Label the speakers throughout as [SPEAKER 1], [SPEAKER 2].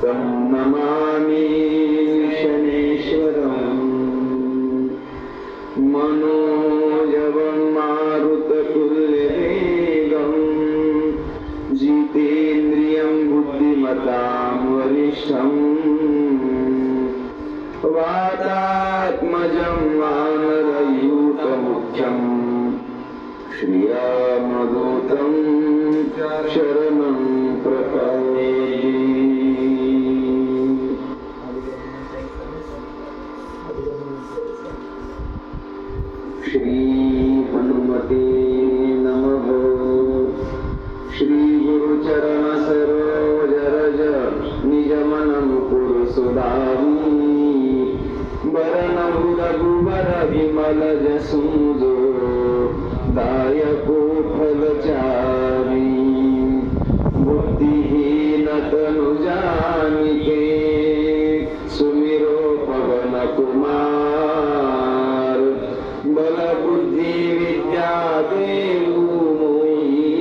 [SPEAKER 1] तं नमामि शनेश्वरम् मनोजवं मारुततुल्यवेगं जितेन्द्रियं बुद्धिमतां वरिष्ठम् वातात्मजं वानरयूथमुख्यं श्रीरामदूतं शरणं प्रपद्ये। श्री हनुमते नमः। श्री गुरुचरण सरोज रज निजमन मुकुर सुधारी बरनहु रघुबर विमल जसुंदो दायको फलचारी बुद्धिहीन तनु जानिके सुमिरो पवन कुमार बल बुद्धि विद्या देहु मोहि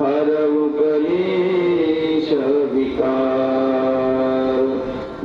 [SPEAKER 1] हरहु कलेश विकार।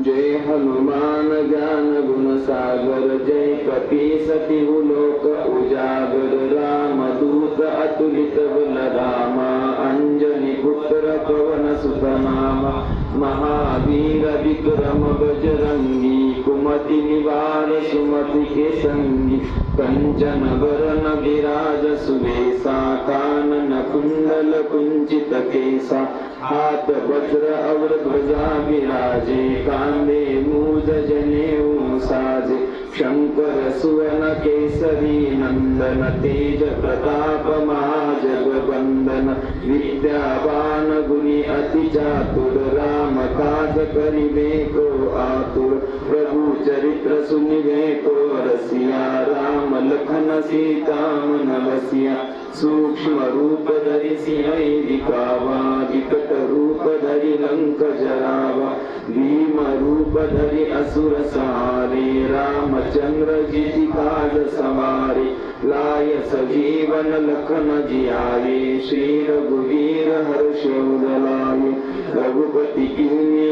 [SPEAKER 1] जय हनुमान ज्ञान गुण सागर जय कपीस तिहु लोक उजागर रामदूत अतुलित बल रामा अंजनी पुत्र पवन सुत नामा महावीर विक्रम बजरंगी कुमति निवार सुमति के संगी कंचन वरण विराज सुवेशा कानन कुंडल कुंचित केसा हाथ वज्र और ध्वजा विराजे कांधे मूज जनेऊ साजे शंकर सुवन केसरी नंदन तेज प्रताप महाजगवंदन विद्यावान गुणी अति चातुर राम काज करिबे को आतुर प्रभु चरित्र सुनिबे को रसिया राम लखन सीता मन बसिया सूक्ष्म रूप धरि सिंह दिखावा विकट रूप धरि लंक जरावा भीम रूप धरि असुर सहारे रामचंद्र जी काज सवारे लाय सजीवन लखन जियावे श्री रघुवीर हर्ष लाये रघुपति कीन्ही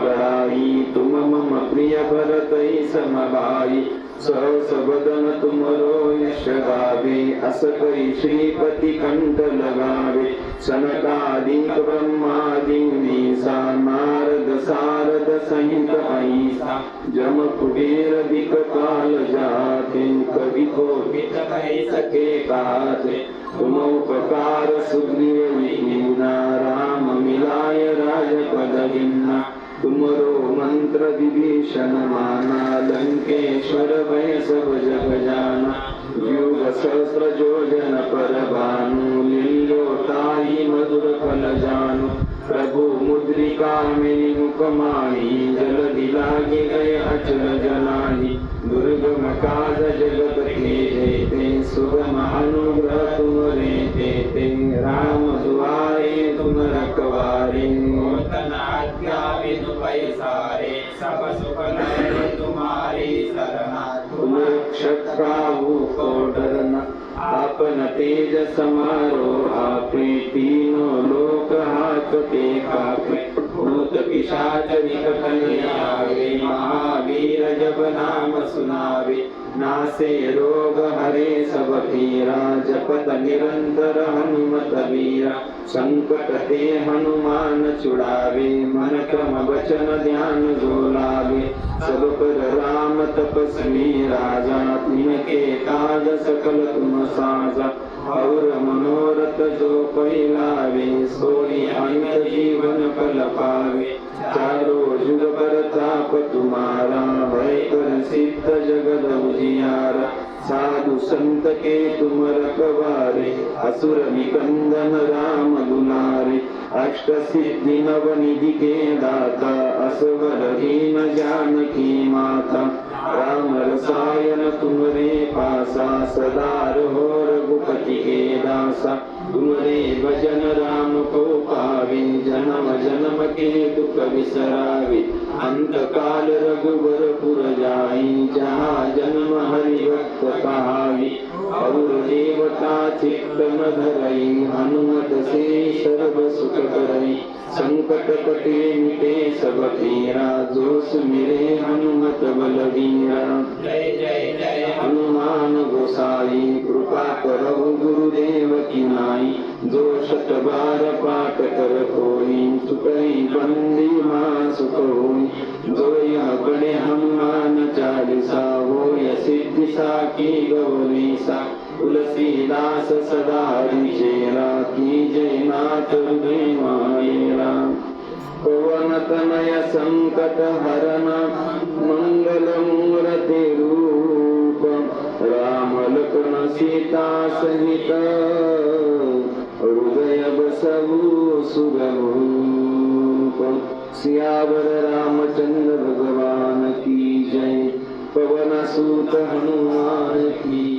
[SPEAKER 1] बढ़ाई तुम मम प्रिय भरतहि समभाई सहस बदन तुमरो यश गावे अस करी श्रीपति कंठ लगावे सनकादिक ब्रह्मादि मुनीसा नारद सारद सहित अहिसा जम कुबेर दिक्पाल जाते कवि कोविद कहि सके काते तुम उपकार सुग्रीव लीना राम मिलाय राजपद हिन्ना तुमरो मंत्र विभीषण माना लंकेश्वर भय सब जग जाना युग सहस्र योजन पर भानु लीलो ताई मधुर फल जानु प्रभु मुद्रिका मेरी मुख माही जल दिलागे गए अचल जनाही दुर्गम काज जगत के जेते सुगम अनुग्रह तुमरे देते राम दुआरे तुम रखवारे मोतन आज्ञा बिनु पैसारे सब सुख लहरे तुम्हारी सरना तुम रक्षक काहू को डरना आपन तेज समारो आपे तीनों लोक हाकते कापे भूत पिशाच निकट नहीं आवे महावीर जब नाम सुनावे नासे रोग हरे सब पीरा जपत निरंतर हनुमत वीरा संकट ते हनुमान छुड़ावे मन क्रम वचन ध्यान जो लावे सब पर राम तपस्वी राजा तिनके काज सकल तुम साजा और मनोरथ जो पैलावे सोई अंत जीवन फल पावे चारों जुग परताप तुम्हारा भय कर सिद्ध जगत उजियारा साधु संत के तुम रखवारे असुर निकंदन राम दुलारे अष्ट सिद्धि नव निधि के दाता असवर दीन जानकी माता राम रसायन तुमरे पासा सदा रहो रघुपति के दासा तुमरे भजन राम को पावे जन्म जन्म के दुख बिसरावे अंत काल रघुवर पुर जाई जहाँ जन्म हरि भक्त कहाई पावे और देवता चित्त न धरई हनुमत से सर्व सुख करई संकट कटे मिटे सब तेरा जो सुमिरे हनुमत बलवीरा जय जय जय हनुमान गोसाई कृपा करहु गुरुदेव की नाई जो शत बार पाठ कर कोई सुखई बंदी मां सुख होई जो यह बड़े हनुमान चालीसा होय सिद्धि साकी गौरीसा तुलसीदास सदा हरिचेरा की जय नाथ हृदय मायरा पवन तनय संकट हरन मंगल मूर्ति रूप राम लक्ष्मण सीता सहित हृदय बसवु सुगभूप सियावर रामचंद्र भगवान की जय पवन सूत हनुमान की